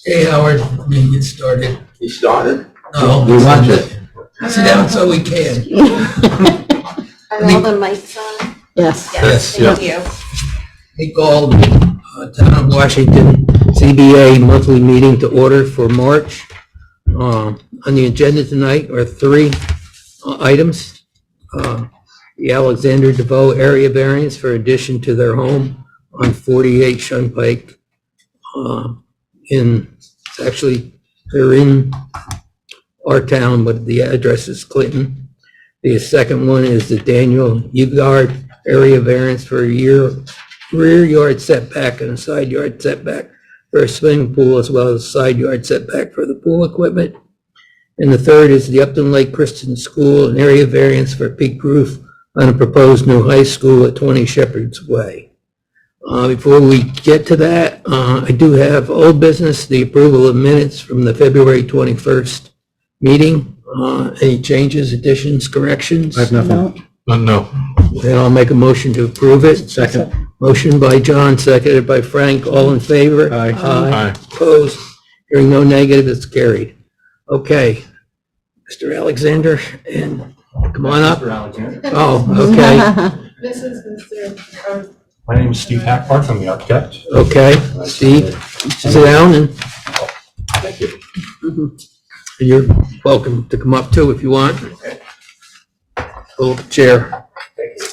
Hey, Howard, let me get started. You started? No, We want it. sit down so we can. Are all the mics on? Yes. Yes. Thank you. We called Town of Washington CBA monthly meeting to order for March. On the agenda tonight are three items. The Alexander DeVoe area variance for addition to their home on 48 Shunpike. They're in our town, but the address is Clinton. The second one is the Daniel Ugard area variance for a rear yard setback and a side yard setback for a swimming pool, as well as side yard setback for the pool equipment. And the third is the Upton Lake Christian School, an area variance for peak roof on a proposed new high school at 20 Shepherd's Way. Before we get to that, I do have old business, the approval of minutes from the February 21st meeting. Any changes, additions, corrections? I have nothing. No. Then I'll make a motion to approve it. Second. Motion by John, seconded by Frank. All in favor? Aye. Aye. Opposed? Hearing no negative, it's carried. Okay. Mr. Alexander, and come on up. Mr. Alexander. Oh, okay. This is Mr. My name is Steve Hackbart. I'm the architect. Okay. Steve, sit down and Thank you. you're welcome to come up too if you want. Pull up a chair. Thank you.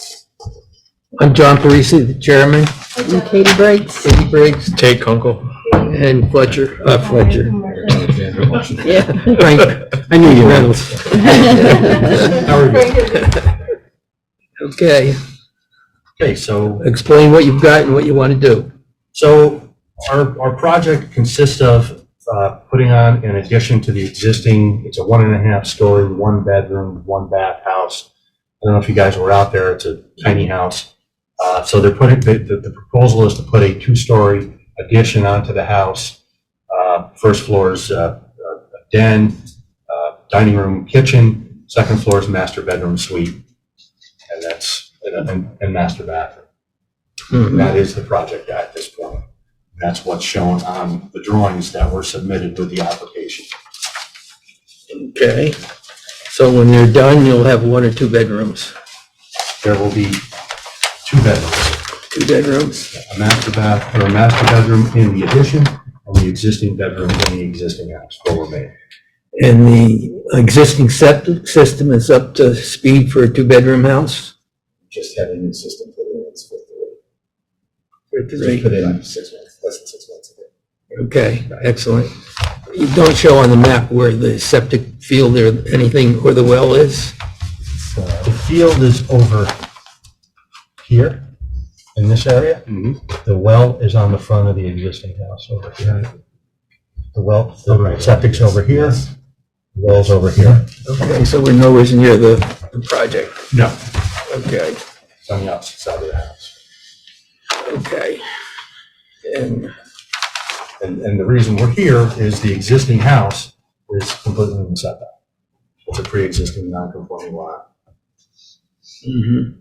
I'm John Parisi, the chairman. And Katie Briggs. Katie Briggs Tate Kunkel. and Fletcher. Yeah. Frank. I knew you would. Reynolds. How are you? Okay. Okay, so Explain what you've got and what you want to do. our project consists of putting on an addition to the existing, it's a 1.5 story, 1 bedroom, 1 bath house. I don't know if you guys were out there, it's a tiny house. So they're putting, the proposal is to put a 2-story addition onto the house. First floor is a den, dining room, kitchen, second floor is master bedroom suite. And that's, and master bathroom. Mhm. That is the project at this point. That's what's shown on the drawings that were submitted with the application. Okay. So when you're done, you'll have 1 or 2 bedrooms. There will be 2 bedrooms, 2 bedrooms. a master bath, or a master bedroom in the addition, and the existing bedroom in the existing house will remain. And the existing septic system is up to speed for a 2-bedroom house? Just had a new system put in, it's For Just 3. put in 6 months, less than 6 months ago. Okay, excellent. You don't show on the map where the septic field or anything, or the well is? The field is over here, in this area. The well is on the front of the existing house over here. The well, the septic's over here, the well's over here. Okay, so we're nowhere near the project. No. Okay, It's on the opposite side of the house. okay. And the reason we're here is the existing house is completely in the setback. It's a pre-existing non-conforming lot. Mhm.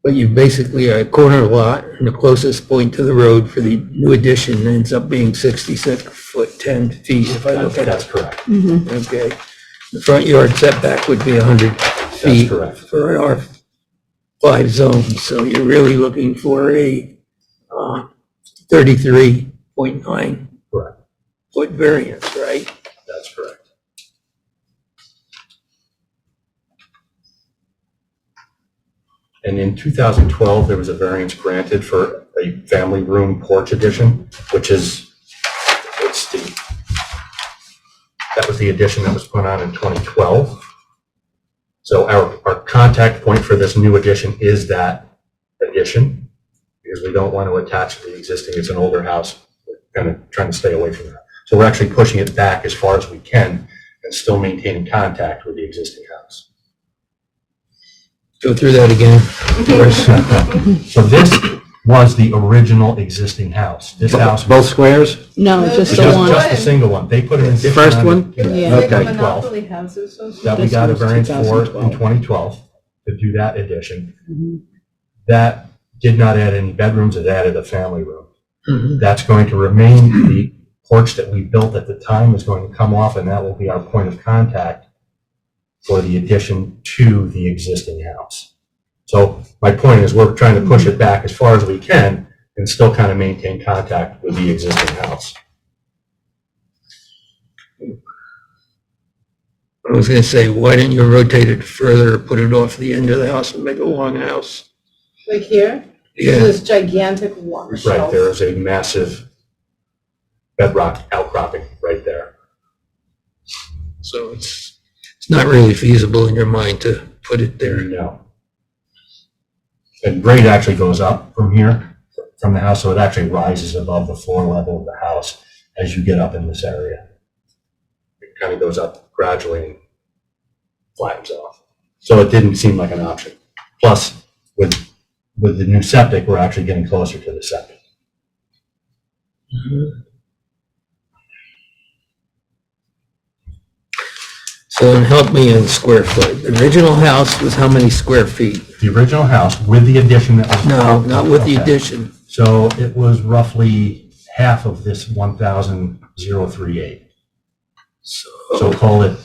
But you basically are a corner lot, and the closest point to the road for the new addition ends up being 66 foot 10 feet, if I look at That's it. correct. Okay. The front yard setback would be 100 feet correct. for our 5 zones, so you're really looking for a 33.9 Correct. foot variance, right? That's correct. And in 2012, there was a variance granted for a family room porch addition, which is, that was the addition that was put on in 2012. So our contact point for this new addition is that addition, because we don't want to attach to the existing, it's an older house, we're kind of trying to stay away from that. So we're actually pushing it back as far as we can and still maintaining contact with the existing house. Go through that again. So this was the original existing house. This house. Both squares? No, just the Just one. the single one. They put it in. different First on one? the- Yeah. in Okay. 2012. houses. That we This got a was variance for in 2012. 2012 to do that addition. Mhm. That did not add any bedrooms, it added a family room. Mhm. That's going to remain. The porch that we built at the time is going to come off, and that will be our point of contact for the addition to the existing house. So my point is we're trying to push it back as far as we can and still kind of maintain contact with the existing house. I was gonna say, why didn't you rotate it further, or put it off the end of the house and make a long house? Like here, Yeah, this gigantic water Right, shelf. there is a massive bedrock outcropping right there. so it's not really feasible in your mind to put it there. No. And grade actually goes up from here, from the house, so it actually rises above the floor level of the house as you get up in this area. It kind of goes up gradually and flattens off. So it didn't seem like an option. Plus, with the new septic, we're actually getting closer to the septic. So then help me in square foot. The original house was how many square feet? The original house with the addition that was. No, not with the Okay. addition. So it was roughly half of this 1,038. So So call it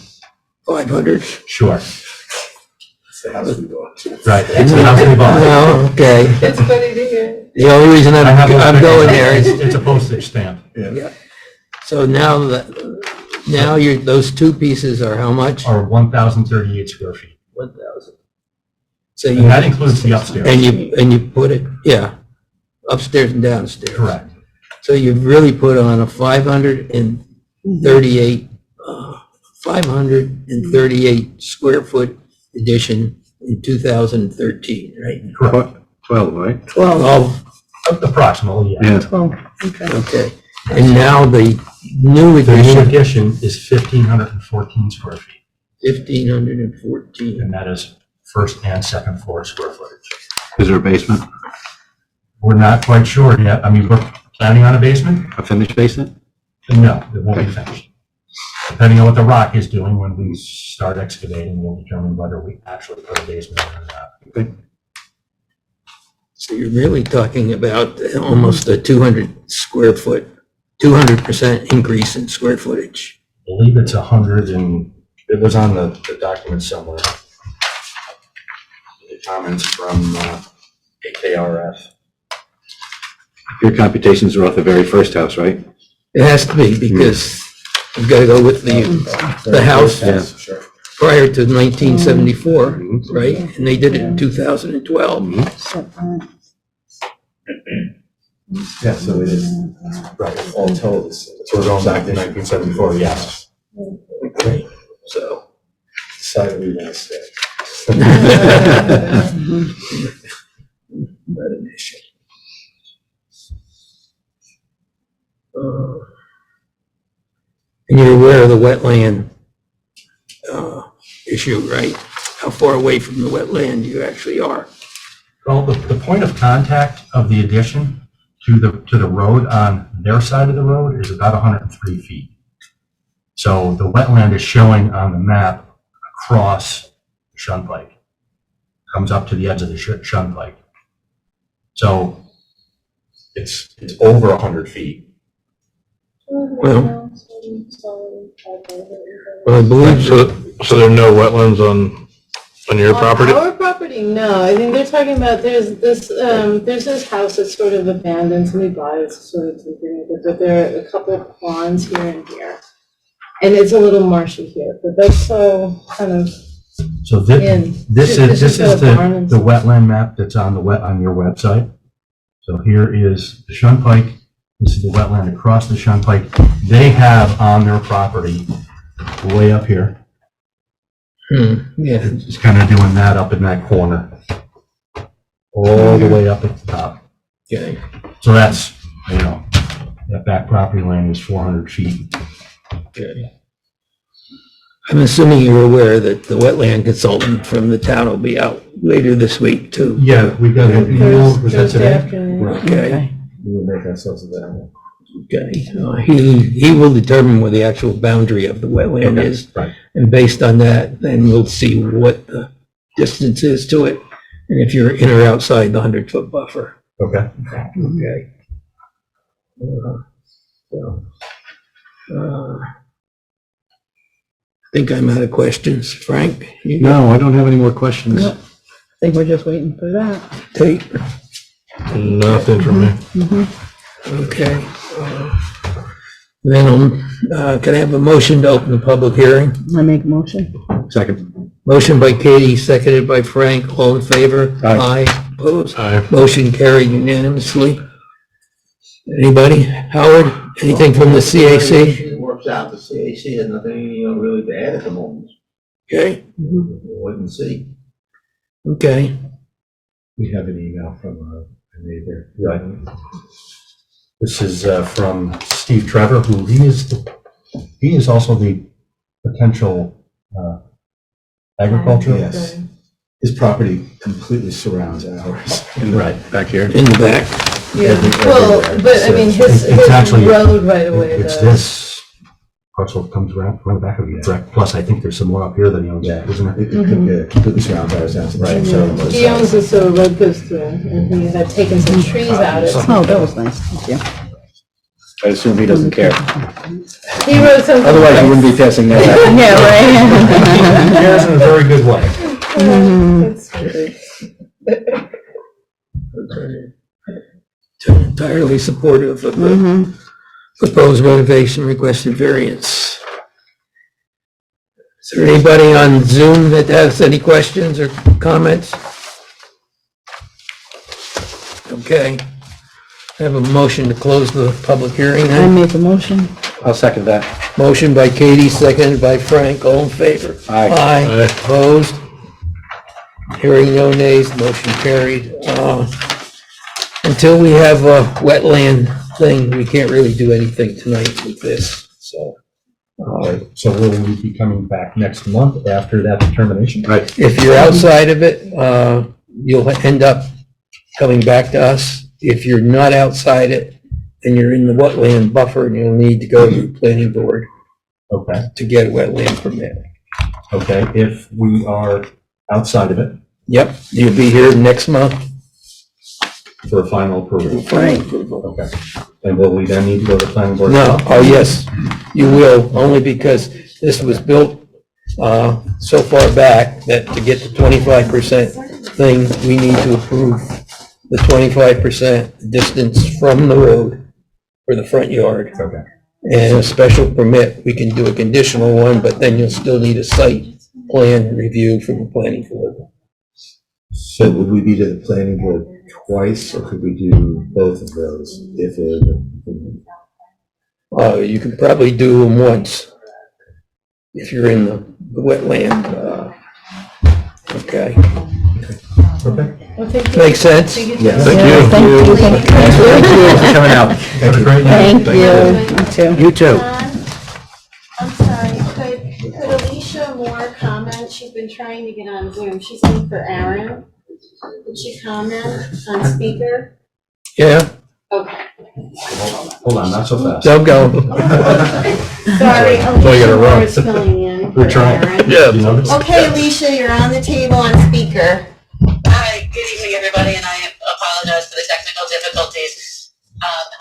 500? short. That's the house we bought. Right, it's a house we bought. No, okay. It's funny to hear. The only reason I have those I'm going pictures. there is, It's a postage stamp. Yeah. so now those two pieces are how much? Or 1,038 square feet. 1,000. So And that includes the upstairs. and you put it, yeah, upstairs and downstairs. Correct. So you've really put on a 538 square foot addition in 2013, right? Correct. 12, right? 12, Approximately, yeah. Yeah. 12, okay. okay. And now the new The new addition, addition is 1,514 square feet, 1,514. and that is first and second floor square footage. Is there a basement? We're not quite sure yet. I mean, we're planning on a basement? A finished basement? No, it won't be finished. Depending on what the rock is doing, when we start excavating, we'll determine whether we actually put a basement in or not. So you're really talking about almost a 200% increase in square footage. I believe it's 100 and, it was on the document somewhere. The comments from AKRF. Your computations are off the very first house, right? It has to be because you've got to go with the house Yeah. prior to 1974, right? And they did it in 2012. Yeah, so it is, Right. all told, it's So we're going back to 1974, yes. Okay, so. decided we want to stay. Not an issue. And you're aware of the wetland issue, right? How far away from the wetland you actually are? Well, the point of contact of the addition to the road on their side of the road is about 103 feet. So the wetland is showing on the map across the Shunpike. Comes up to the edge of the Shunpike. So it's over 100 feet. Well, I believe So there are no wetlands on your property? On our property, no. I think they're talking about, there's this house that's sort of abandoned, somebody bought it, it's sort of tinkering with it, but there are a couple of ponds here and here. And it's a little marshy here, but that's so kind of So in. this is the barn and the wetland map that's on on your website. So here is the Shunpike. This is the wetland across the Shunpike. They have on their property, way up here, yeah, it's kind of doing that up in that corner. All the way up at the top. okay. So that's, that back property line is 400 feet. Okay. I'm assuming you're aware that the wetland consultant from the town will be out later this week too. Yeah, we got an email, was that Thursday today? afternoon. Okay, We will make ourselves available. okay. He will determine where the actual boundary of the wetland Okay, is. right. And based on that, then we'll see what the distance is to it. And if you're in or outside the 100-foot buffer. Okay. Okay. I think I'm out of questions. Frank? You No, I don't have any more questions. Nope. I think we're just waiting for that. Tate? Nothing from me. Okay. Then, can I have a motion to open the public hearing? I make a motion. Second. Motion by Katie, seconded by Frank. All in favor? Aye. Opposed? Aye. Motion carried unanimously. Anybody? Howard, anything from the CAC? It works out, the CAC has nothing, really to add at the moment. Okay, We'll wait and see. okay. We have an email from a neighbor. Right. This is from Steve Trevor, who he is also the potential agriculture. Yes. His property completely surrounds ours. Right, back here. In the back. Yeah, well, but I mean, his It's actually- road right away, It's though. this parcel that comes around the back of the direct. Plus, I think there's some more up here that he owns, Yeah, isn't it? it completely surrounds ours down to the Right. so. He owns this, so a road goes through, and he had taken some trees out of it. Oh, that was nice. Thank you. I assume he doesn't care. He wrote something. Otherwise, you wouldn't be passing that out. Yeah, right. He cares in a very good way. That's great. Entirely supportive of the proposed renovation requested variance. Is there anybody on Zoom that has any questions or comments? Okay. I have a motion to close the public hearing I then. make a motion. I'll second that. Motion by Katie, seconded by Frank. All in favor? Aye. Aye. Aye. Opposed? Hearing no nays, motion carried. Until we have a wetland thing, we can't really do anything tonight with this, so. Okay, so will we be coming back next month after that determination? Right. If you're outside of it, you'll end up coming back to us. If you're not outside it, then you're in the wetland buffer and you'll need to go to the planning board Okay, to get a wetland permit. okay, if we are outside of it Yep, you'll be here next month. for a final approval. Final approval. Okay, and will we then need to go to the planning board? No, oh, yes, you will, only because this was built, so far back that to get the 25% thing, we need to approve the 25% distance from the road for the front yard. Okay, And a special permit, we can do a conditional one, but then you'll still need a site plan review from the planning board. So would we be to the planning board twice, or could we do both of those if You can probably do them once if you're in the wetland. Okay, okay. Well, thank you. makes sense? Thank you. Yes. Thank Yeah, you. thank you. Thank you for coming out. Have a great night. Thank you. You too. You too. I'm sorry, could Alicia Moore comment? She's been trying to get on Zoom. She's in for Aaron. Could she comment on speaker? Yeah, Okay. Hold on, not so fast. don't go. Sorry, you gotta Alicia run. Moore is filling in We're for trying. Aaron. Yeah. You notice? Okay, Alicia, you're on the table on speaker. Hi, good evening, everybody, and I apologize for the technical difficulties.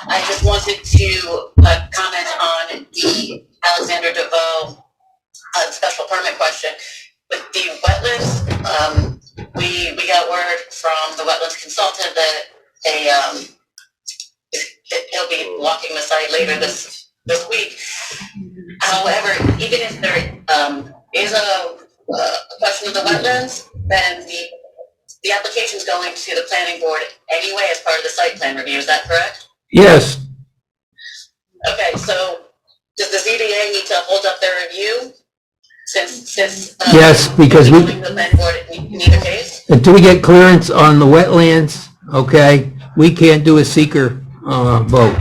I just wanted to comment on the Alexander DeVoe special permit question. With the wetlands, we got word from the wetlands consultant that he'll be walking the site later this week. However, even if there is a question of the wetlands, then the application's going to the planning board anyway as part of the site plan review, is that correct? Yes, Okay, so does the ZBA need to hold up their review since? Yes, because we- The planning board need a case? until we get clearance on the wetlands, okay, we can't do a seeker vote.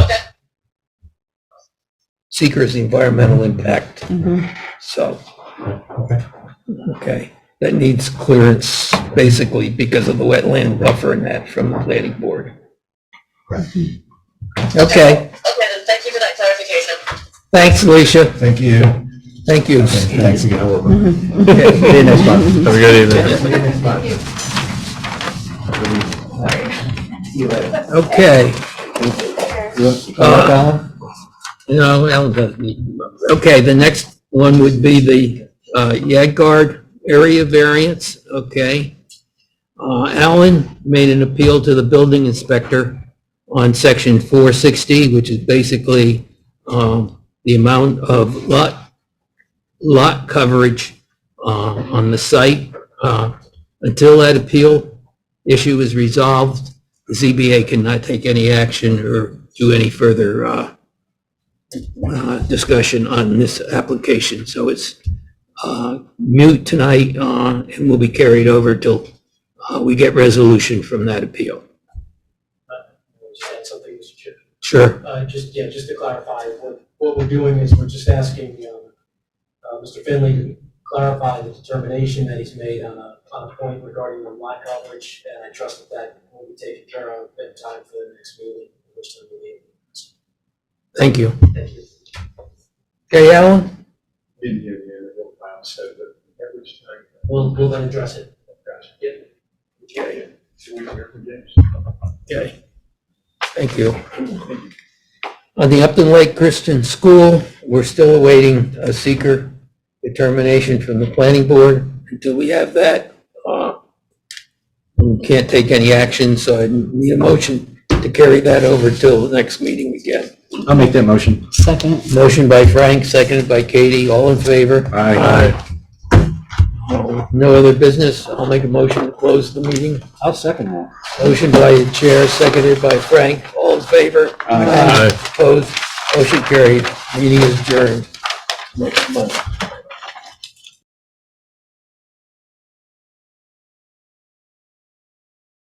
Okay, Seeker is the environmental impact, Mhm. so, Okay. okay. That needs clearance basically because of the wetland buffer and that from the planning board. Okay, okay, then thank you for that clarification. thanks, Alicia. Thank you. Thank you. Thanks again. Okay, see you next month. Have a good evening. Okay. No, Alan doesn't need. Okay, the next one would be the Yadgard area variance, okay? Alan made an appeal to the building inspector on section 460, which is basically the amount of lot coverage on the site. Until that appeal issue is resolved, the ZBA cannot take any action or do any further discussion on this application. So it's mute tonight and will be carried over till we get resolution from that appeal. Just add something, Mr. Chair. Sure. Just to clarify, what we're doing is we're just asking Mr. Finley to clarify the determination that he's made on a point regarding the lot coverage, and I trust that will be taken care of in time for the next meeting, which time we need. Thank you. Thank you. Okay, Alan? Didn't hear the end of what Bob said, but that was like. We'll then address it. Yeah. Okay. So we hear from James. Okay. Thank you. On the Upton Lake Christian School, we're still awaiting a seeker determination from the planning board. Until we have that, we can't take any action, so I need a motion to carry that over till the next meeting again. I'll make that motion. Second. Motion by Frank, seconded by Katie, all in favor? Aye. No other business, I'll make a motion to close the meeting. I'll second that. Motion by the chair, seconded by Frank, all in favor? Aye. Opposed, motion carried, meeting is adjourned next month.